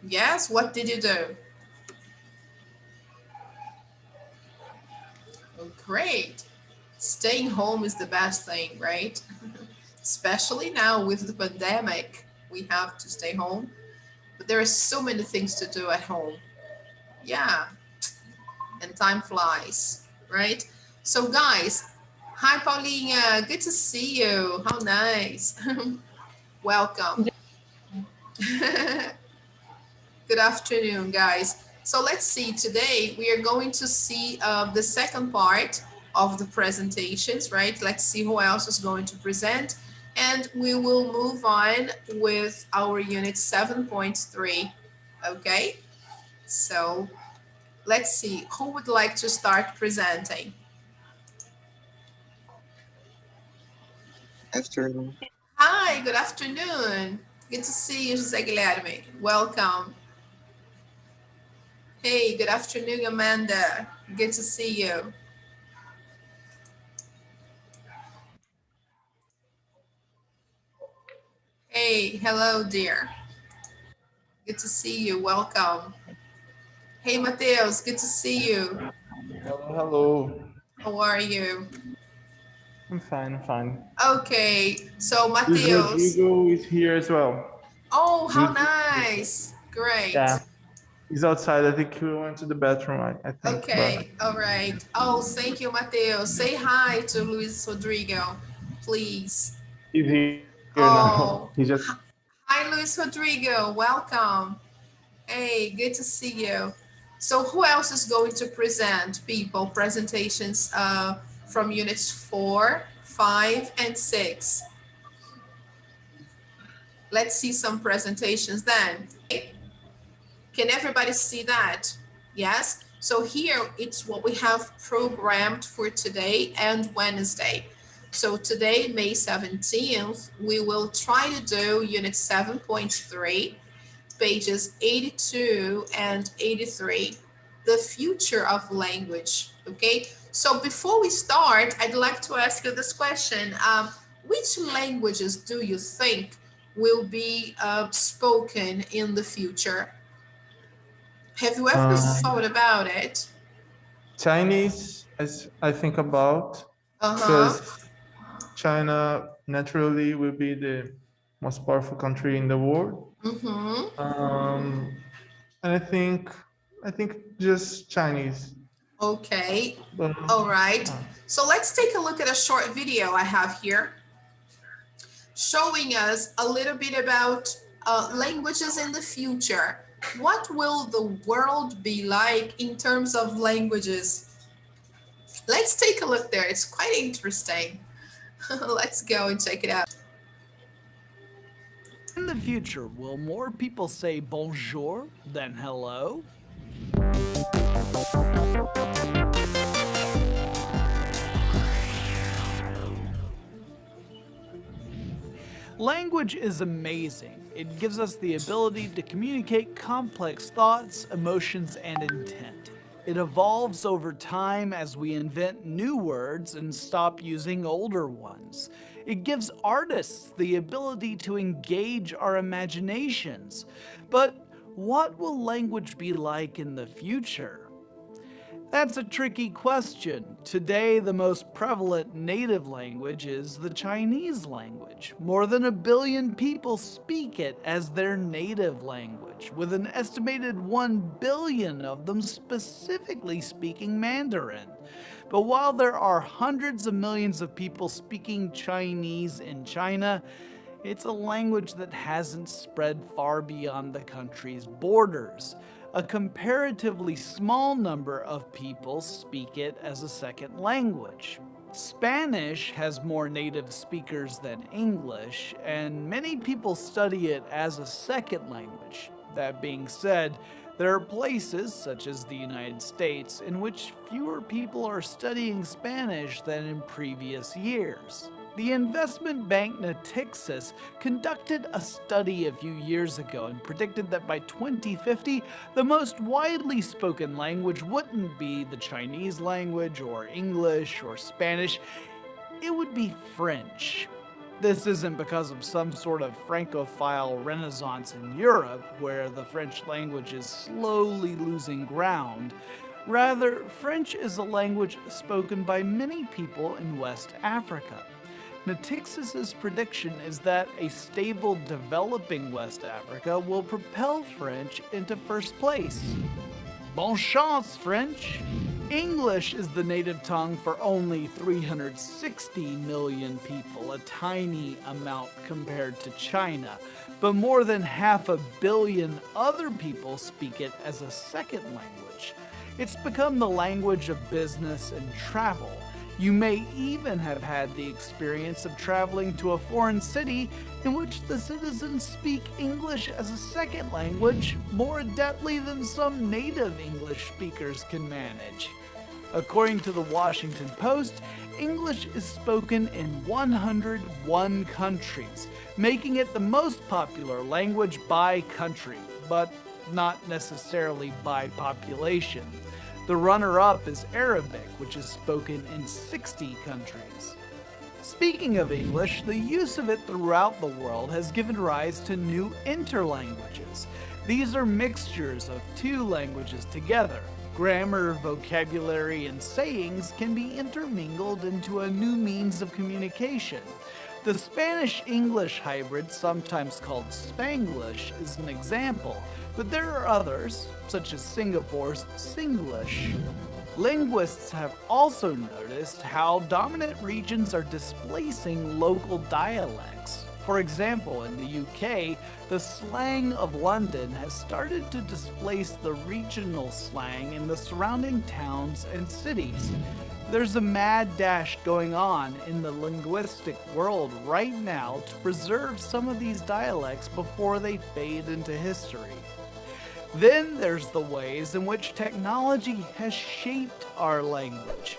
Yes, what did you do? Oh, great. Staying home is the best thing, right? Especially now with the pandemic, we have to stay home. But there are so many things to do at home. Yeah, and time flies, right? So, guys, hi, Paulina. Good to see you. How nice. Welcome. Good afternoon, guys. So let's see. Today we are going to see the second part of the presentations, right? Let's see who else is going to present. And we will move on with our unit 7.3. Okay? So let's see. Who would like to start presenting? Afternoon. Hi, good afternoon. Good to see you, Jose Guilherme. Welcome. Hey, good afternoon, Amanda. Good to see you. Hey, hello, dear. Good to see you. Welcome. Hey, Mateus. Good to see you. Hello, hello. How are you? I'm fine, I'm fine. Okay. So, Luis Mateus. Rodrigo is here as well. Oh, how Luis, nice. yeah, Great. he's outside. I think he went to the bathroom, I think, but Okay. All right. Oh, thank you, Mateus. Say hi to Luis Rodrigo, please. he's here now. Oh, He just hi, Luis Rodrigo. Welcome. Hey, good to see you. So who else is going to present, people, presentations from units 4, 5, and 6? Let's see some presentations then. Okay. Can everybody see that? Yes? So here it's what we have programmed for today and Wednesday. So today, May 17th, we will try to do unit 7.3, pages 82 and 83, the future of language. Okay, so before we start, I'd like to ask you this question. Which languages do you think will be spoken in the future? Have you ever thought about it? Chinese, as I think about, Uh-huh. because China naturally will be the most powerful country in the world. Mm-hmm. And I think just Chinese. Okay. But All right. uh, So let's take a look at a short video I have here showing us a little bit about languages in the future. What will the world be like in terms of languages? Let's take a look there. It's quite interesting. Let's go and check it out. In the future, will more people say bonjour than hello? Language is amazing. It gives us the ability to communicate complex thoughts, emotions, and intent. It evolves over time as we invent new words and stop using older ones. It gives artists the ability to engage our imaginations. But what will language be like in the future? That's a tricky question. Today, the most prevalent native language is the Chinese language. More than 1 billion people speak it as their native language, with an estimated 1 billion of them specifically speaking Mandarin. But while there are hundreds of millions of people speaking Chinese in China, it's a language that hasn't spread far beyond the country's borders. A comparatively small number of people speak it as a second language. Spanish has more native speakers than English, and many people study it as a second language. That being said, there are places, such as the United States, in which fewer people are studying Spanish than in previous years. The investment bank Natixis conducted a study a few years ago and predicted that by 2050, the most widely spoken language wouldn't be the Chinese language or English or Spanish, it would be French. This isn't because of some sort of Francophile renaissance in Europe, where the French language is slowly losing ground. Rather, French is a language spoken by many people in West Africa. Natixis's prediction is that a stable, developing West Africa will propel French into first place. Bon chance, French! English is the native tongue for only 360 million people, a tiny amount compared to China, but more than 500 million other people speak it as a second language. It's become the language of business and travel. You may even have had the experience of traveling to a foreign city in which the citizens speak English as a second language more adeptly than some native English speakers can manage. According to the Washington Post, English is spoken in 101 countries, making it the most popular language by country, but not necessarily by population. The runner-up is Arabic, which is spoken in 60 countries. Speaking of English, the use of it throughout the world has given rise to new interlanguages. These are mixtures of two languages together. Grammar, vocabulary, and sayings can be intermingled into a new means of communication. The Spanish-English hybrid, sometimes called Spanglish, is an example, but there are others, such as Singapore's Singlish. Linguists have also noticed how dominant regions are displacing local dialects. For example, in the UK, the slang of London has started to displace the regional slang in the surrounding towns and cities. There's a mad dash going on in the linguistic world right now to preserve some of these dialects before they fade into history. Then there's the ways in which technology has shaped our language.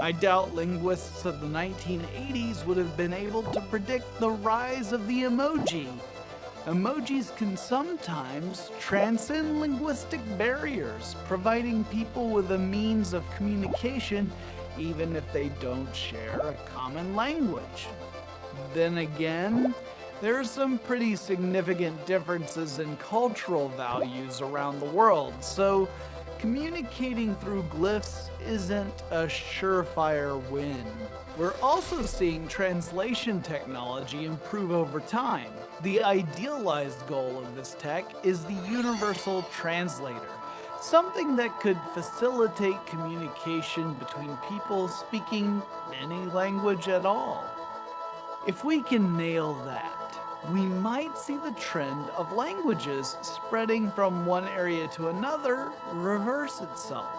I doubt linguists of the 1980s would have been able to predict the rise of the emoji. Emojis can sometimes transcend linguistic barriers, providing people with a means of communication even if they don't share a common language. Then again, there are some pretty significant differences in cultural values around the world, so communicating through glyphs isn't a surefire win. We're also seeing translation technology improve over time. The idealized goal of this tech is the universal translator, something that could facilitate communication between people speaking any language at all. If we can nail that, we might see the trend of languages spreading from one area to another reverse itself.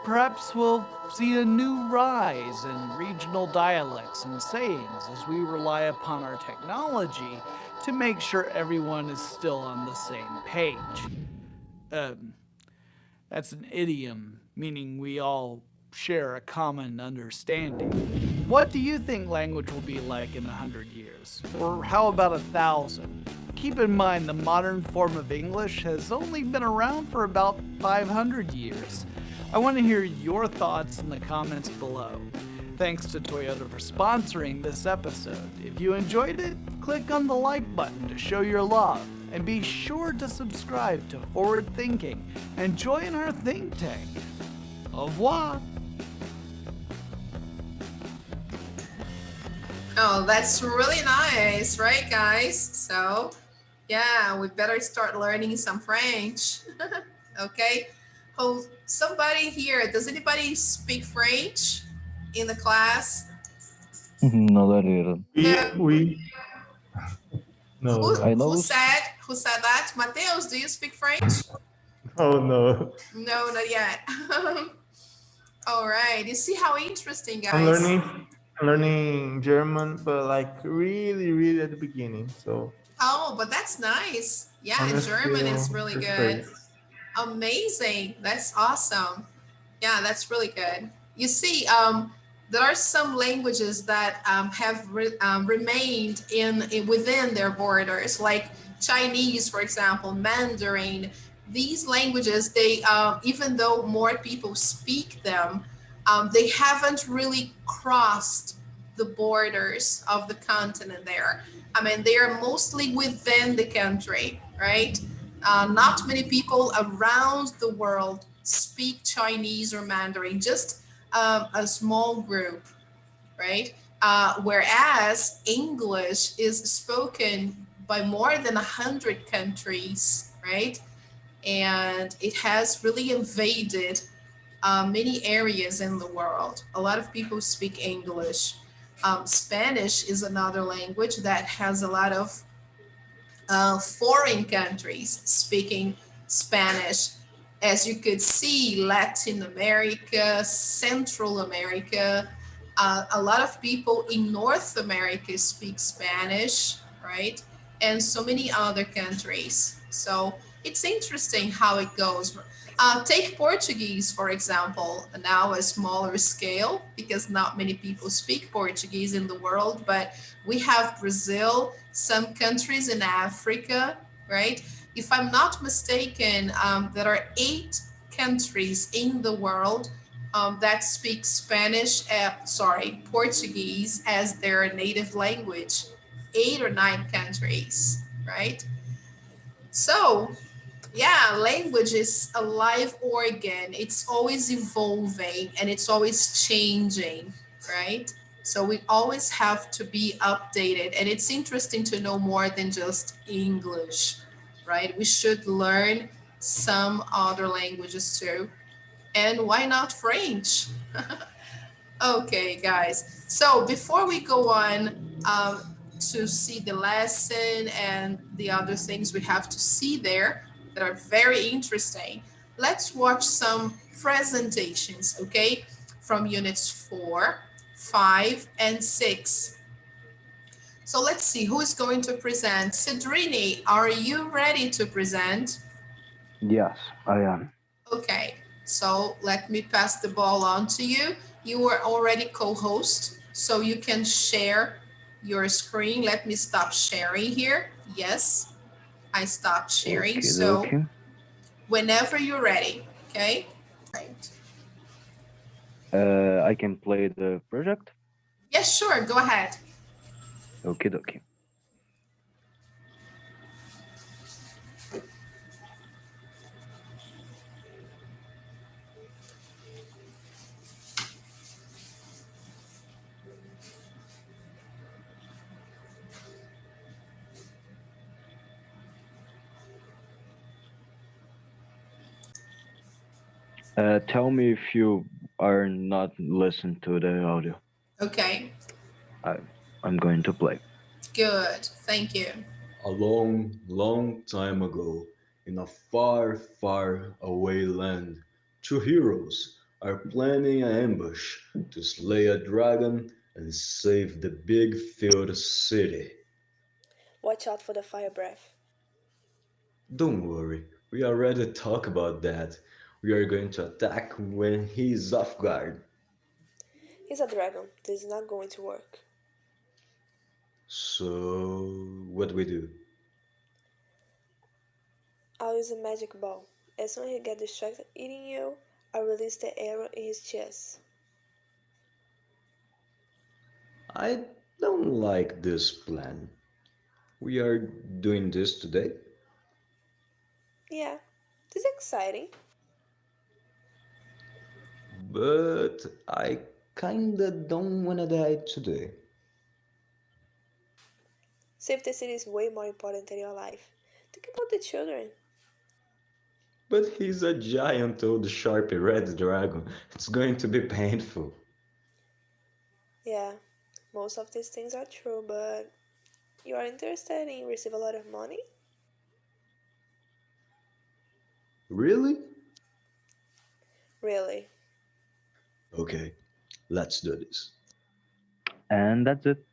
Perhaps we'll see a new rise in regional dialects and sayings as we rely upon our technology to make sure everyone is still on the same page. That's an idiom, meaning we all share a common understanding. What do you think language will be like in 100 years? Or how about 1,000? Keep in mind the modern form of English has only been around for about 500 years. I want to hear your thoughts in the comments below. Thanks to Toyota for sponsoring this episode. If you enjoyed it, click on the like button to show your love. And be sure to subscribe to Forward Thinking and join our think tank. Au revoir. Oh, that's really nice, right, guys? So, yeah, we better start learning some French. Okay. Oh, somebody here, does anybody speak French in the class? No, that isn't. No, Who said that? Mateus, do you speak French? oh no. No, not yet. All right. You see how interesting, guys. I'm learning German, but like really at the beginning. So. Oh, but that's nice. Yeah, German is really good. Amazing. That's awesome. Yeah, that's really good. You see, there are some languages that have remained within their borders, like Chinese, for example, Mandarin. These languages, they even though more people speak them, they haven't really crossed the borders of the continent there. I mean, they are mostly within the country, right? Not many people around the world speak Chinese or Mandarin, just a small group, right? Whereas English is spoken by more than 100 countries, right? And it has really invaded many areas in the world. A lot of people speak English. Spanish is another language that has a lot of foreign countries speaking Spanish. As you could see, Latin America, Central America, a lot of people in North America speak Spanish, right? And so many other countries. So it's interesting how it goes. Take Portuguese, for example, now a smaller scale because not many people speak Portuguese in the world, but we have Brazil, some countries in Africa, right? If I'm not mistaken, there are 8 countries in the world that speak Portuguese as their native language. 8 or 9 countries, right? So yeah, language is a live organ. It's always evolving and it's always changing, right? So we always have to be updated. And it's interesting to know more than just English, right? We should learn some other languages too. And why not French? Okay, guys. So before we go on to see the lesson and the other things we have to see there that are very interesting, let's watch some presentations, okay, from units 4, 5, and 6. So let's see who is going to present. Cedrini, are you ready to present? Yes, I am. Okay, so let me pass the ball on to you. You were already co-host, so you can share your screen. Let me stop sharing here. Yes, I stopped sharing. Okay, So okay. whenever you're ready, okay? Right. I can play the project? Yes, sure, go ahead. Okay, okay. Tell me if you are not listening to the audio. Okay, I'm going to play. good, thank you. A long, long time ago, in a far, far away land, two heroes are planning an ambush to slay a dragon and save the big filled city. Watch out for the fire breath. Don't worry, we already talked about that. We are going to attack when he is off guard. He's a dragon. This is not going to work. So, what we do? I'll use a magic ball. As soon as he gets distracted eating you, I'll release the arrow in his chest. I don't like this plan. We are doing this today? Yeah, this is exciting. But I kinda don't wanna die today. Save the city is way more important than your life. Think about the children. But he's a giant old sharp red dragon. It's going to be painful. Yeah, most of these things are true, but you are interested in receive a lot of money? Really? Really? Okay, let's do this. And that's it.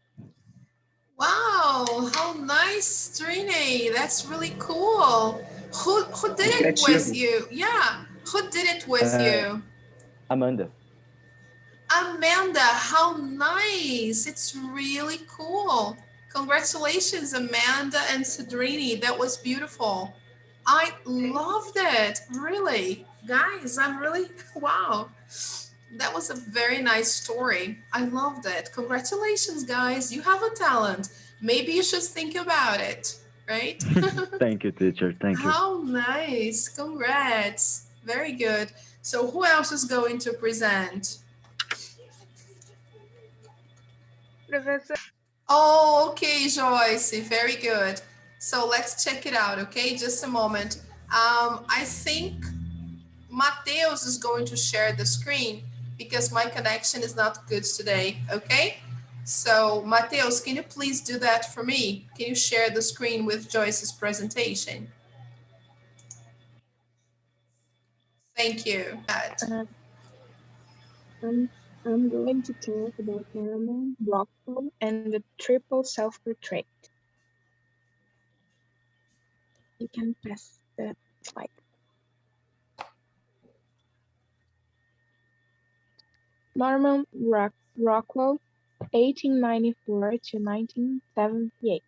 Wow, how nice, Trini. That's really cool. Who did it with you? Yeah, who did it with you? Amanda. Amanda, how nice. It's really cool. Congratulations, Amanda and Cedrini. That was beautiful. I loved it. Really. Guys, I'm really, wow. That was a very nice story. I loved it. Congratulations, guys. You have a talent. Maybe you should think about it, right? Thank you, teacher. Thank you. How nice. Congrats. Very good. So who else is going to present? Professor, Oh, okay, Joyce. Very good. So let's check it out, okay? Just a moment. I think Mateus is going to share the screen because my connection is not good today, okay? So Mateus, can you please do that for me? Can you share the screen with Joyce's presentation? Thank you. uh, I'm, I'm going to talk about Norman Rockwell and the triple self-portrait. You can pass the slide. Norman Rockwell, 1894 to 1978.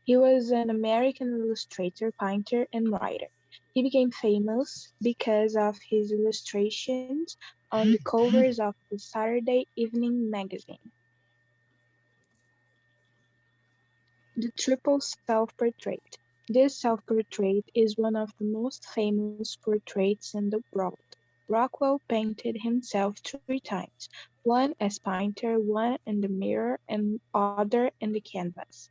He was an American illustrator, painter, and writer. He became famous because of his illustrations on the covers of the Saturday Evening magazine. The triple self-portrait. This self-portrait is one of the most famous portraits in the world. Rockwell painted himself 3 times, one as painter, one in the mirror, and other in the canvas.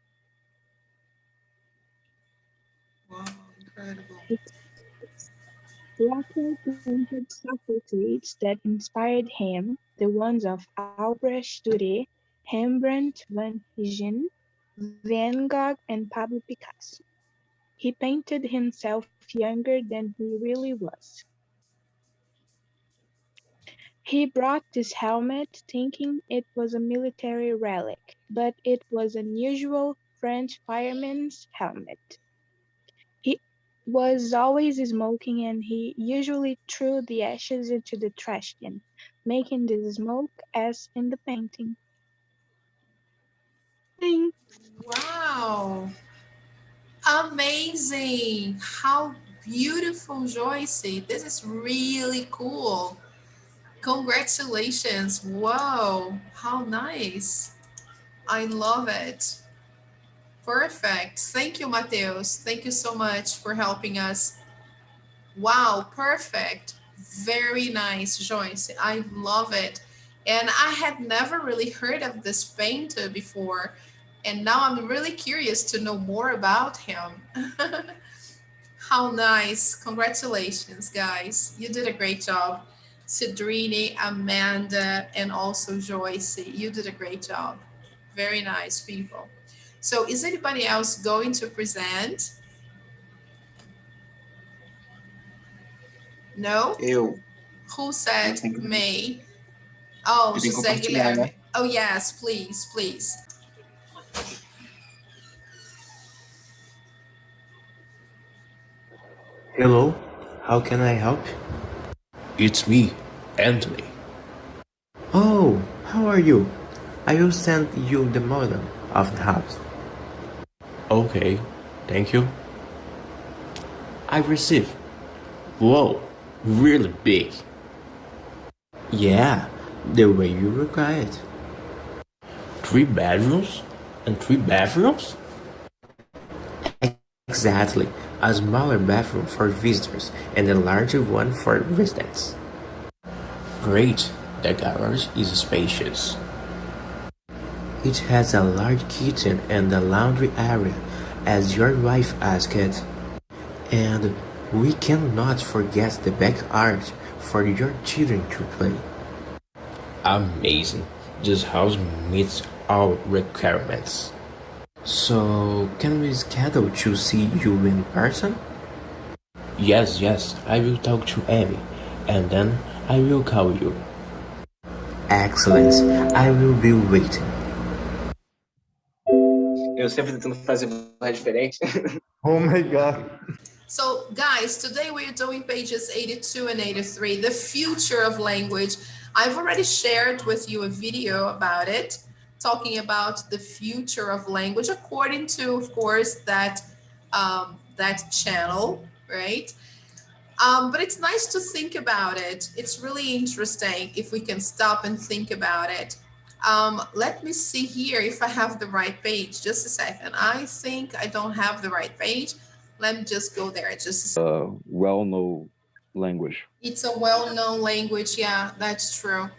Wow, incredible. Rockwell painted self-portraits that inspired him, the ones of Albrecht Dürer, Rembrandt van Rijn, Van Gogh, and Pablo Picasso. He painted himself younger than he really was. He brought this helmet thinking it was a military relic, but it was an usual French fireman's helmet. He was always smoking and he usually threw the ashes into the trash can, making the smoke as in the painting. Thanks. Wow. Amazing. How beautiful, Joyce. This is really cool. Congratulations. Wow. How nice. I love it. Perfect. Thank you, Mateus. Thank you so much for helping us. Wow, perfect. Very nice, Joyce. I love it. And I had never really heard of this painter before. And now I'm really curious to know more about him. How nice. Congratulations, guys. You did a great job. Cedrini, Amanda, and also Joyce. You did a great job. Very nice, people. So is anybody else going to present? No? Eu, Who eu said tenho que, May? Oh, eu tenho que José compartilhar, né? Guilherme. Oh, yes, please, please. Hello, how can I help? It's me, Anthony. Oh, how are you? I will send you the model of the house. Okay, thank you. I received. Whoa, really big. Yeah, the way you require it. 3 bedrooms and 3 bathrooms? Exactly, a smaller bathroom for visitors and a larger one for residents. Great, the garage is spacious. It has a large kitchen and a laundry area, as your wife asked. And we cannot forget the backyard for your children to play. Amazing. This house meets all requirements. So, can we schedule to see you in person? Yes, I will talk to Amy, and then I will call you. Excellent. I will be waiting. Eu sempre tentando fazer voz diferente. Oh my God. So, guys, today we're doing pages 82 and 83, the future of language. I've already shared with you a video about it, talking about the future of language according to, of course, that channel, right? But it's nice to think about it. It's really interesting if we can stop and think about it. Let me see here if I have the right page. Just a second. I think I don't have the right page. Let me just go there. Just a second. Well-known language. It's a well-known language. Yeah, that's true.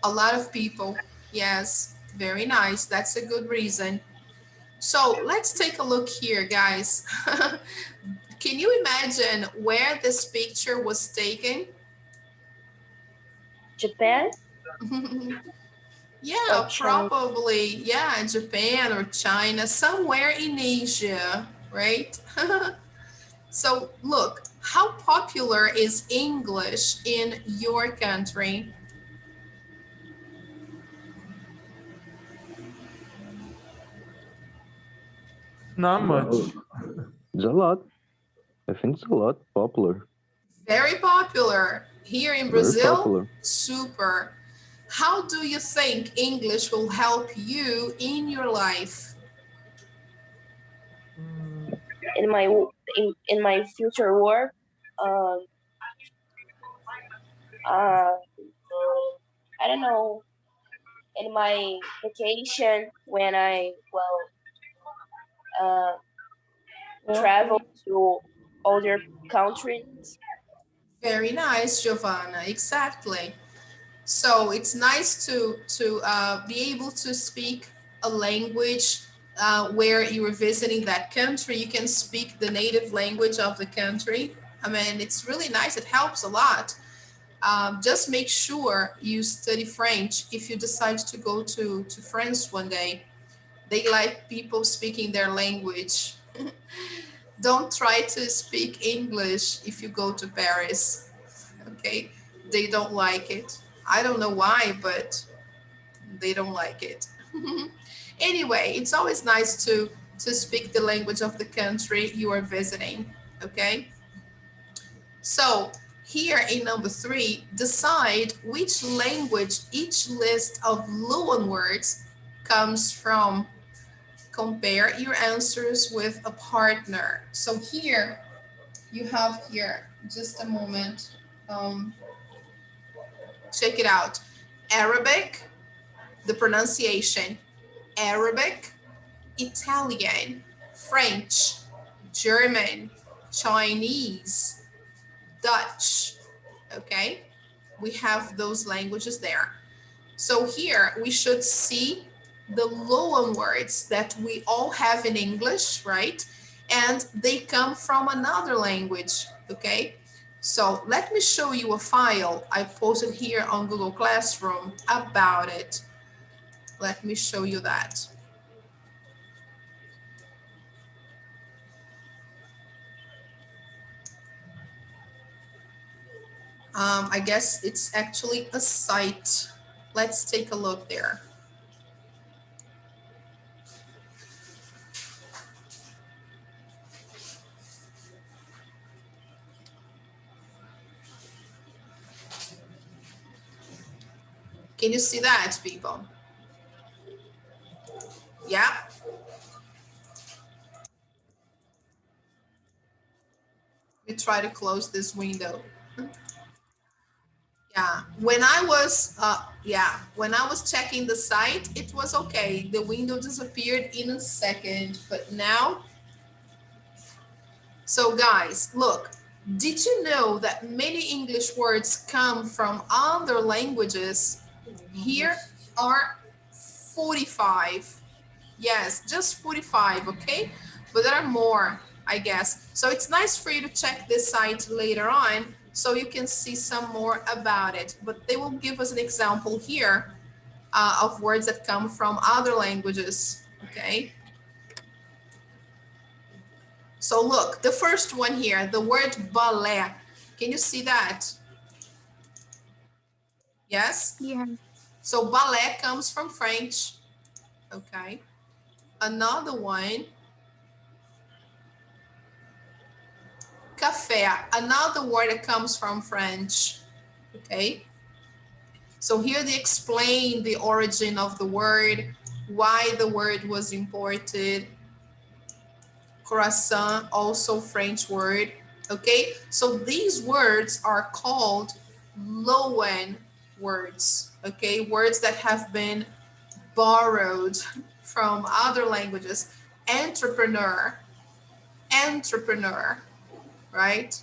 A lot of people. Yes, very nice. That's a good reason. So let's take a look here, guys. Can you imagine where this picture was taken? Japan Yeah, or China? probably. Yeah, Japan or China, somewhere in Asia, right? So look, how popular is English in your country? Not much. It's a lot. I think it's a lot popular. Very popular. Here in Very Brazil, popular. super. How do you think English will help you in your life? In my future work, um, uh, I don't know. In my vacation, when I travel to other countries. Very nice, Giovanna. Exactly. So it's nice to be able to speak a language where you are visiting that country. You can speak the native language of the country. I mean, it's really nice. It helps a lot. Just make sure you study French if you decide to go to France one day. They like people speaking their language. Don't try to speak English if you go to Paris. Okay, they don't like it. I don't know why, but they don't like it. Anyway, it's always nice to speak the language of the country you are visiting. Okay, so here in number 3, decide which language each list of loanwords comes from. Compare your answers with a partner. So here you have here, just a moment. Check it out. Arabic, the pronunciation, Arabic, Italian, French, German, Chinese, Dutch. Okay, we have those languages there. So here we should see the loan words that we all have in English, right? And they come from another language, okay? So let me show you a file I posted here on Google Classroom about it. Let me show you that. I guess it's actually a site. Let's take a look there. Can you see that, people? Yeah. We try to close this window. Yeah, when I was checking the site, it was okay. The window disappeared in a second, but now, so guys, look, did you know that many English words come from other languages? Here are 45. Yes, just 45, okay? But there are more, I guess. So it's nice for you to check this site later on so you can see some more about it. But they will give us an example here of words that come from other languages, okay? So look, the first one here, the word ballet. Can you see that? Yes? Yeah. So ballet comes from French, okay? Another one, café, another word that comes from French, okay? So here they explain the origin of the word, why the word was imported. Croissant, also French word, Okay, so these words are called loan words. Okay, words that have been borrowed from other languages. Entrepreneur, entrepreneur, right?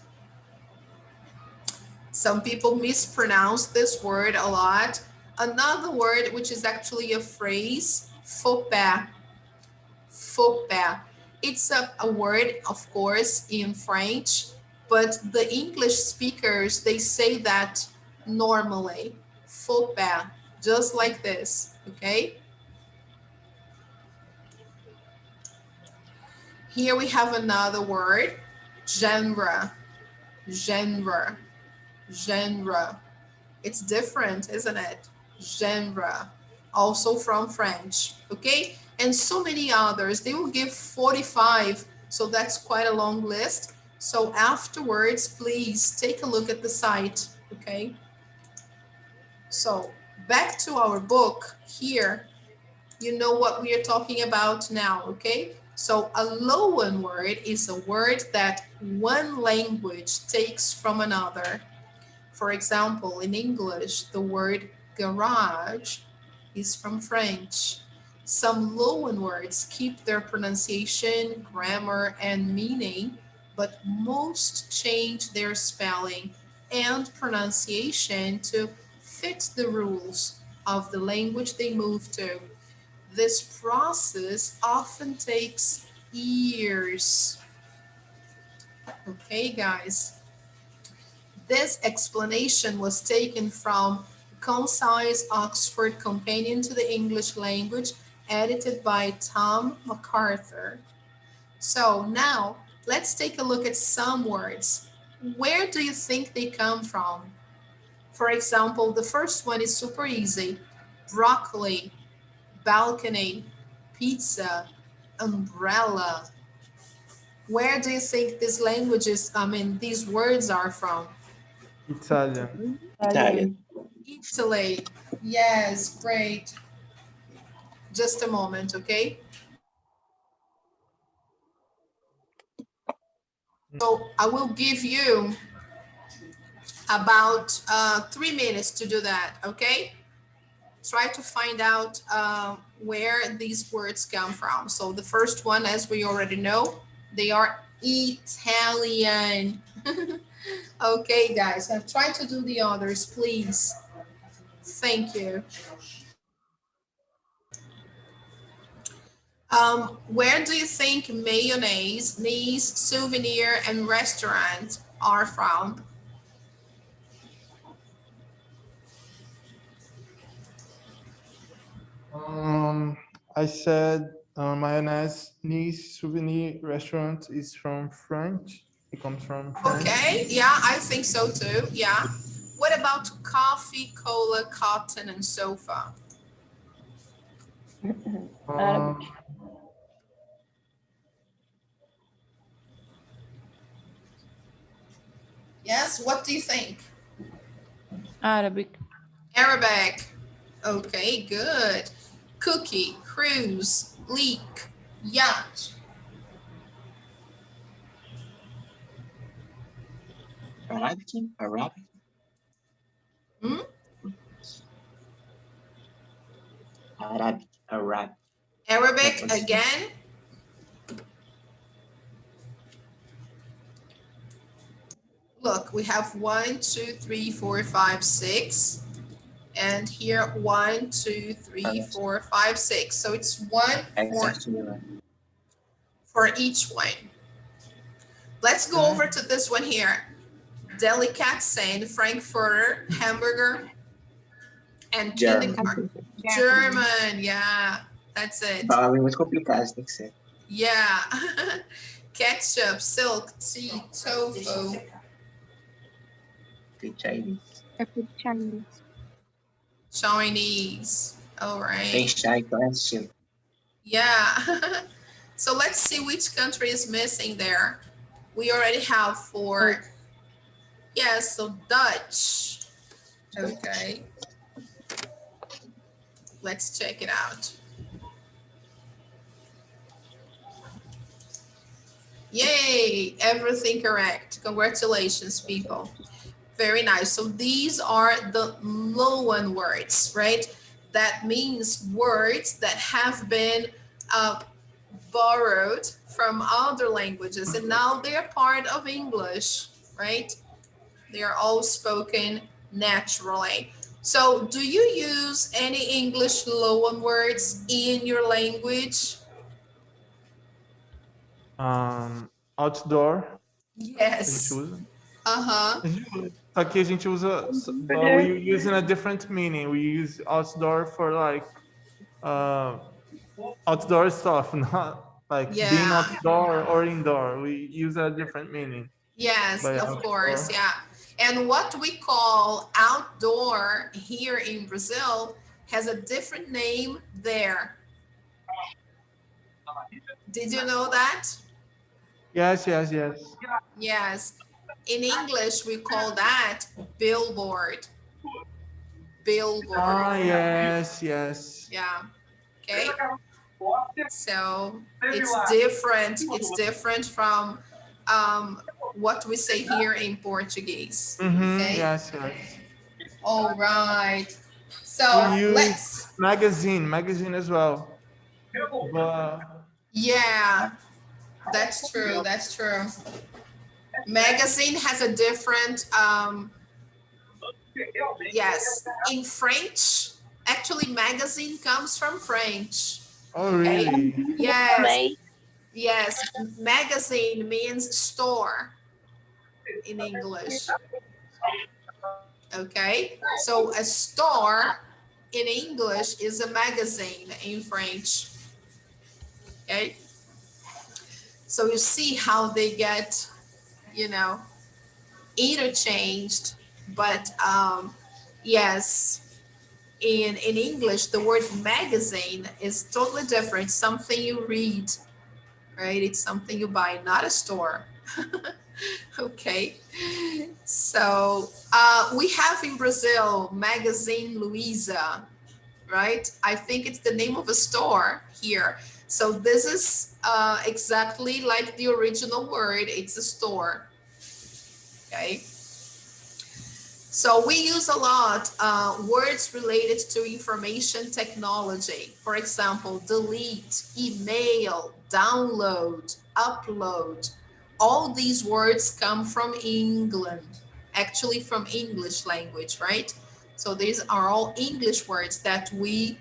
Some people mispronounce this word a lot. Another word, which is actually a phrase, faux pas. Faux pas. It's a word, of course, in French, but the English speakers, they say that normally. Faux pas, just like this, okay? Here we have another word, genre, genre, genre. It's different, isn't it? Genre, also from French, okay? And so many others. They will give 45, so that's quite a long list. So afterwards, please take a look at the site, okay? So back to our book here, you know what we are talking about now, okay? So a loan word is a word that one language takes from another. For example, in English, the word garage is from French. Some loan words keep their pronunciation, grammar, and meaning, but most change their spelling and pronunciation to fit the rules of the language they move to. This process often takes years. Okay, guys. This explanation was taken from Concise Oxford Companion to the English Language, edited by Tom MacArthur. So now let's take a look at some words. Where do you think they come from? For example, the first one is super easy. Broccoli, balcony, pizza, umbrella. Where do you think these languages, these words are from? Italian. Italian. Italy. Yes, great. Just a moment, okay? So I will give you about 3 minutes to do that, okay? Try to find out where these words come from. So the first one, as we already know, they are Italian. Okay, guys, I've tried to do the others, please. Thank you. Where do you think mayonnaise, Nice, souvenir, and restaurant are from? I said mayonnaise Nice souvenir restaurant is from French. It comes from French. Okay, yeah, I think so too. Yeah. What about coffee, cola, cotton, and sofa? Um, Yes, what do you think? Arabic. Arabic. Okay, good. Cookie, cruise, leak, yacht. Arabic? Arabic? Hmm? Arabic. Arabic. Arabic again. Look, we have 1, 2, 3, 4, 5, 6. And here 1, 2, 3, 4, 5, 6. So it's one for each one. Let's go over to this one here. Delicatessen, Frankfurter, hamburger, and kindergarten. German, yeah, that's it. Palavras muito complicadas, tem que ser. Yeah. Ketchup, silk, tea, tofu. Chinese. Chinese. Chinese. All right. Tem chai, então é estilo. Yeah. So let's see which country is missing there. We already have 4. Yes, so Dutch. Okay. Let's check it out. Yay, everything correct. Congratulations, people. Very nice. So these are the loan words, right? That means words that have been borrowed from other languages and now they're part of English, right? They are all spoken naturally. So do you use any English loan words in your language? Outdoor, a gente Yes. usa. Uh-huh. Só que a gente usa, we use in a different meaning. We use outdoor for like outdoor stuff, not like being Yeah. outdoor or indoor. We use a different meaning Yes, by of course. outdoor. Yeah. And what we call outdoor here in Brazil has a different name there. Did you know that? Yes. Yes. In English, we call that billboard. Billboard. Yes. Yeah. Okay. So it's different. It's different from what we say here in Portuguese. Okay. Yes. All right. So We use let's. magazine as well. But Yeah, that's true. That's true. Magazine has a different. Yes, in French, actually, magazine comes from French. oh Okay. really? Yes. Yes. Magazine means store in English. Okay. So a store in English is a magazine in French. Okay. So you see how they get, you know, interchanged. But yes, in English, the word magazine is totally different. Something you read, right? It's something you buy, not a store. Okay. So we have in Brazil Magazine Luiza, right? I think it's the name of a store here. So this is exactly like the original word. It's a store. Okay. So we use a lot words related to information technology. For example, delete, email, download, upload. All these words come from England, actually from English language, right? So these are all English words that we've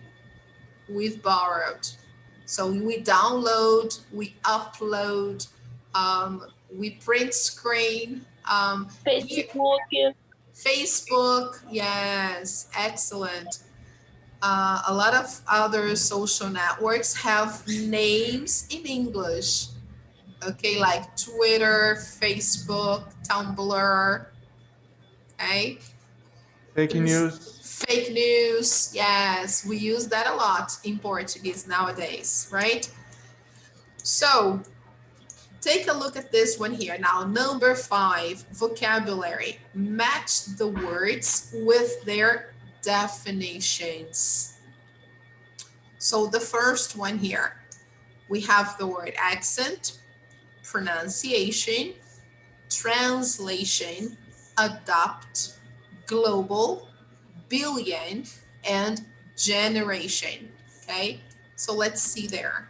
borrowed. So we download, we upload, we print screen. Facebook. Facebook, yes, excellent. A lot of other social networks have names in English. Okay, like Twitter, Facebook, Tumblr. Okay. Fake news. Fake news, yes, we use that a lot in Portuguese nowadays, right? So take a look at this one here. Now, number 5, vocabulary. Match the words with their definitions. So the first one here, we have the word accent, pronunciation, translation, adopt, global, billion, and generation. Okay, so let's see there.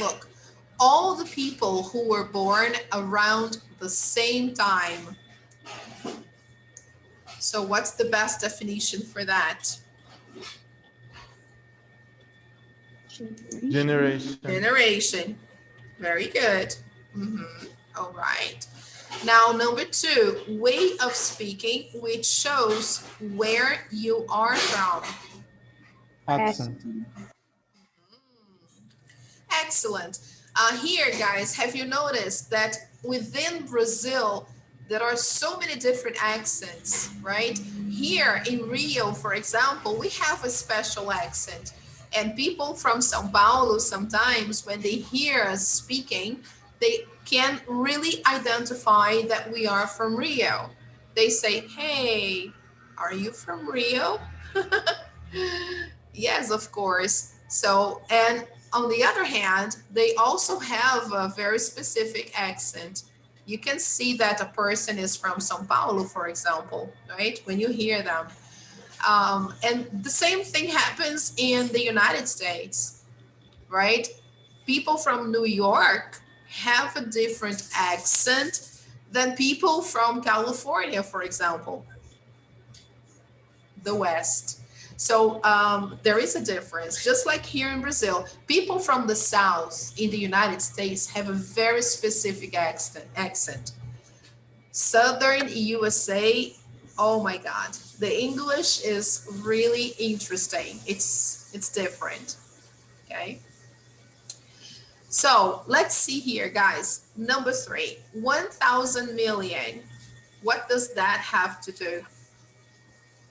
Look, all the people who were born around the same time. So what's the best definition for that? Generation. Very good. All right. Now, number 2, way of speaking, which shows where you are from. Accent. Excellent. Here, guys, have you noticed that within Brazil, there are so many different accents, right? Here in Rio, for example, we have a special accent. And people from São Paulo, sometimes when they hear us speaking, they can really identify that we are from Rio. They say, hey, are you from Rio? Yes, of course. So, and On the other hand, they also have a very specific accent. You can see that a person is from São Paulo, for example, right? When you hear them. And the same thing happens in the United States, right? People from New York have a different accent than people from California, for example, the West. So there is a difference. Just like here in Brazil, people from the South in the United States have a very specific accent. Southern USA, oh my God, the English is really interesting. It's different, okay? So let's see here, guys. Number 3, 1,000 million. What does that have to do?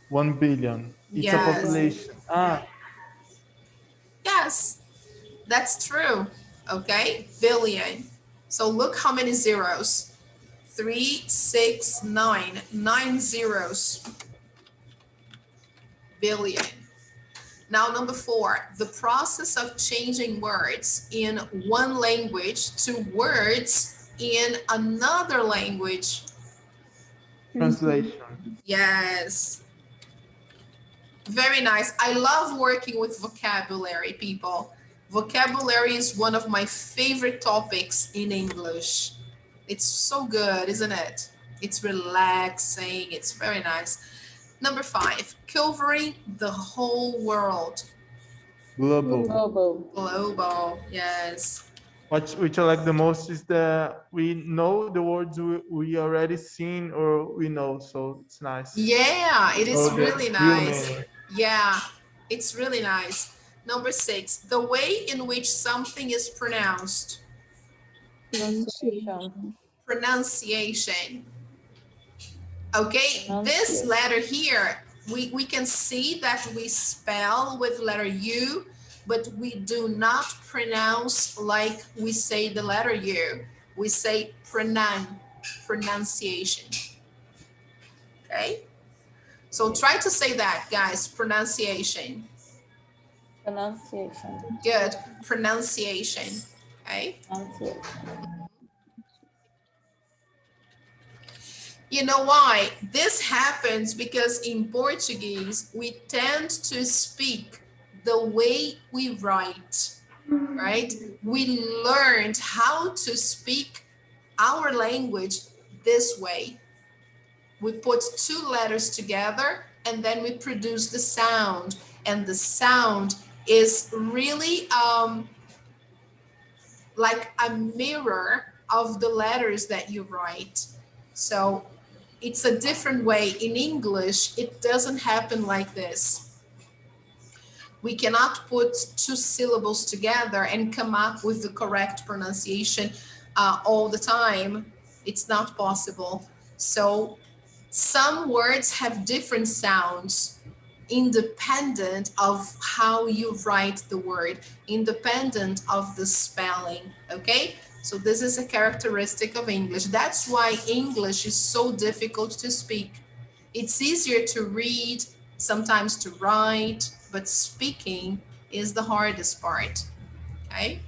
1 billion. It's a Yes. population. Yes, that's true. Okay, billion. So look how many zeros. 3, 6, 9. 9 zeros. Billion. Now, number 4, the process of changing words in one language to words in another language. Translation. Yes. Very nice. I love working with vocabulary, people. Vocabulary is one of my favorite topics in English. It's so good, isn't it? It's relaxing. It's very nice. Number 5, covering the whole world. Global. Global, yes. Which I like the most is that we know the words we already seen or we know, so it's nice. Yeah, it is Oh, really there's real nice. meaning. Yeah, it's really nice. Number 6, the way in which something is pronounced. Pronunciation. Okay, this letter here, we can see that we spell with letter U, but we do not pronounce like we say the letter U. We say pronunciation. Okay, so try to say that, guys, pronunciation. Good, pronunciation, okay? You know why? This happens because in Portuguese, we tend to speak the way we write, right? We learned how to speak our language this way. We put 2 letters together and then we produce the sound. And the sound is really like a mirror of the letters that you write. So it's a different way. In English, it doesn't happen like this. We cannot put 2 syllables together and come up with the correct pronunciation all the time. It's not possible. So some words have different sounds independent of how you write the word, independent of the spelling, okay? So this is a characteristic of English. That's why English is so difficult to speak. It's easier to read, sometimes to write, but speaking is the hardest part, okay?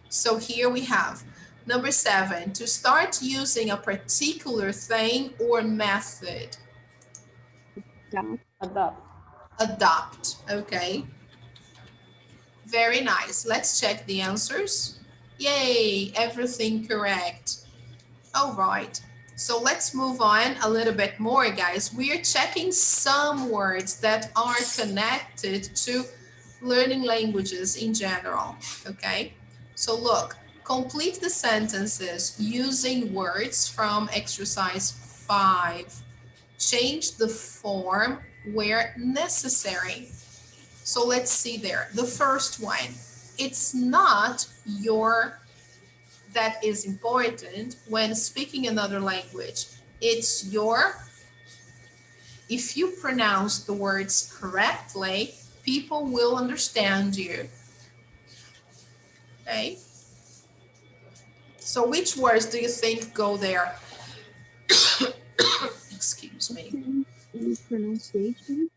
So here we have number 7, to start using a particular thing or method. Adopt, okay. Very nice. Let's check the answers. Yay, everything correct. All right, so let's move on a little bit more, guys. We are checking some words that are connected to learning languages in general, okay? So look, complete the sentences using words from exercise 5. Change the form where necessary. So let's see there. The first one, it's not your that is important when speaking another language. It's your. If you pronounce the words correctly, people will understand you. Okay? So which words do you think go there? Excuse me. Pronunciation.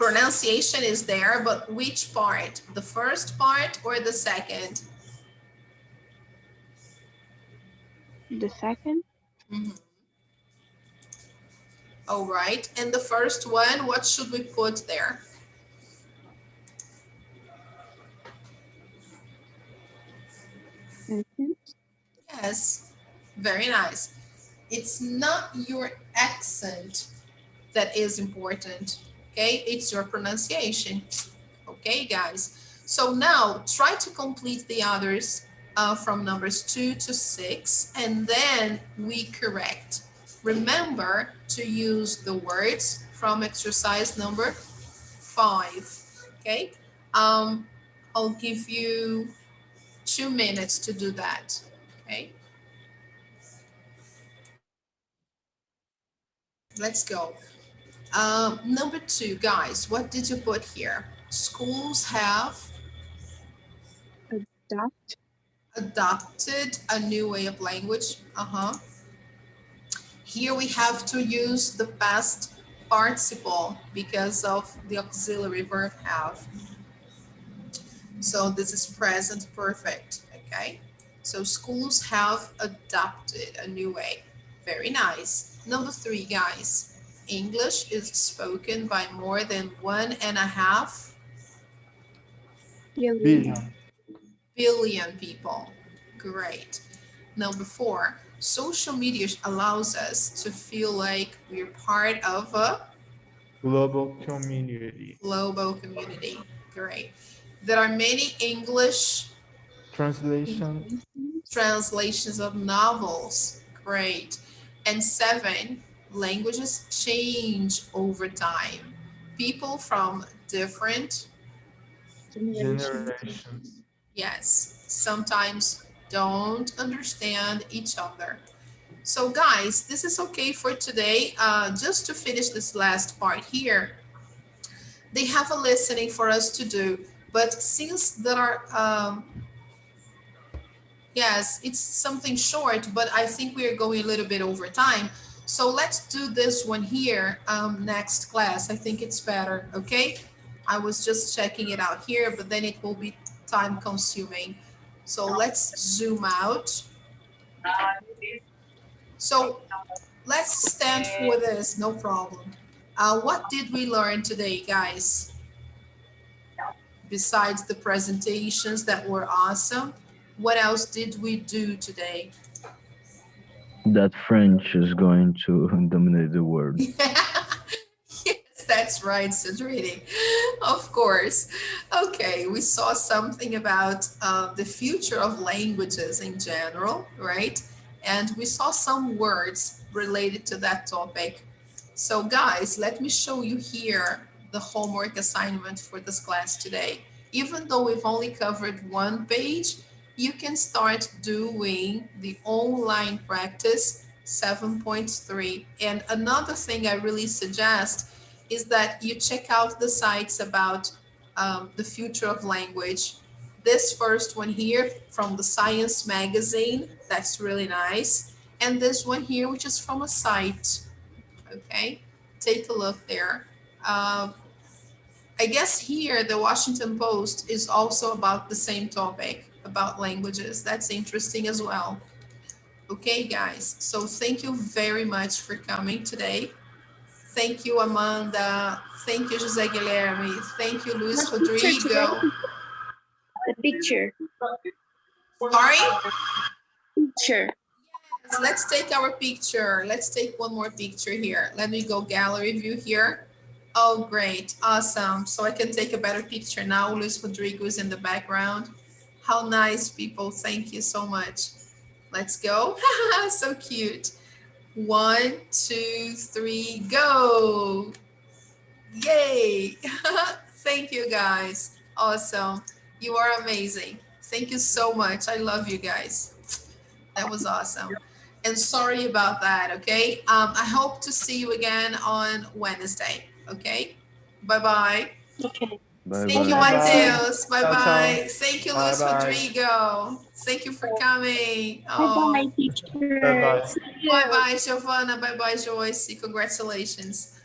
Pronunciation is there, but which part? The first part or the second? The second, Mhm. All right, and the first one, what should we put there? sentence, Yes, very nice. It's not your accent that is important, okay? It's your pronunciation, okay, guys? So now try to complete the others from numbers 2 to 6, and then we correct. Remember to use the words from exercise number 5, okay? I'll give you 2 minutes to do that, okay? Let's go. Number 2, guys, what did you put here? Schools have adopt, adopted a new way of language. Here we have to use the past participle because of the auxiliary verb have. So this is present perfect, okay? So schools have adopted a new way. Very nice. Number 3, guys. English is spoken by more than 1.5 billion, billion people. Great. Number 4, social media allows us to feel like we're part of a global community, global community. Great. There are many English translation, translations of novels. Great. And 7, languages change over time. People from different, generation, generations. yes, sometimes don't understand each other. So guys, this is okay for today. Just to finish this last part here, they have a listening for us to do. But since there are, yes, it's something short, but I think we are going a little bit over time. So let's do this one here next class. I think it's better, okay? I was just checking it out here, but then it will be time consuming. So let's zoom out. So let's stand for this, no problem. What did we learn today, guys? Besides the presentations that were awesome, what else did we do today? That French is going to dominate the world. Yes, that's right, Cedric. Of course. Okay, we saw something about the future of languages in general, right? And we saw some words related to that topic. So guys, let me show you here the homework assignment for this class today. Even though we've only covered one page, you can start doing the online practice 7.3. And another thing I really suggest is that you check out the sites about the future of language. This first one here from the Science magazine, that's really nice. And this one here, which is from a site, okay? Take a look there. I guess here the Washington Post is also about the same topic, about languages. That's interesting as well. Okay, guys, so thank you very much for coming today. Thank you, Amanda. Thank you, José Guilherme. Thank you, Luis Rodrigo. The picture. Sorry? Picture. Let's take our picture. Let's take one more picture here. Let me go gallery view here. Oh, great. Awesome. So I can take a better picture now. Luis Rodrigo is in the background. How nice, people. Thank you so much. Let's go. So cute. 1, 2, 3, go. Yay. Thank you, guys. Awesome. You are amazing. Thank you so much. I love you guys. That was awesome. And sorry about that, okay? I hope to see you again on Wednesday, okay? Bye-bye. Okay. Bye Thank you, bye. Mateus. Ciao, Bye-bye. ciao. Thank you, Luis Bye-bye. Rodrigo. Thank you for coming. Bye-bye, Oh, teacher. Bye-bye. bye-bye, Giovanna. Bye-bye, Joyce. Congratulations.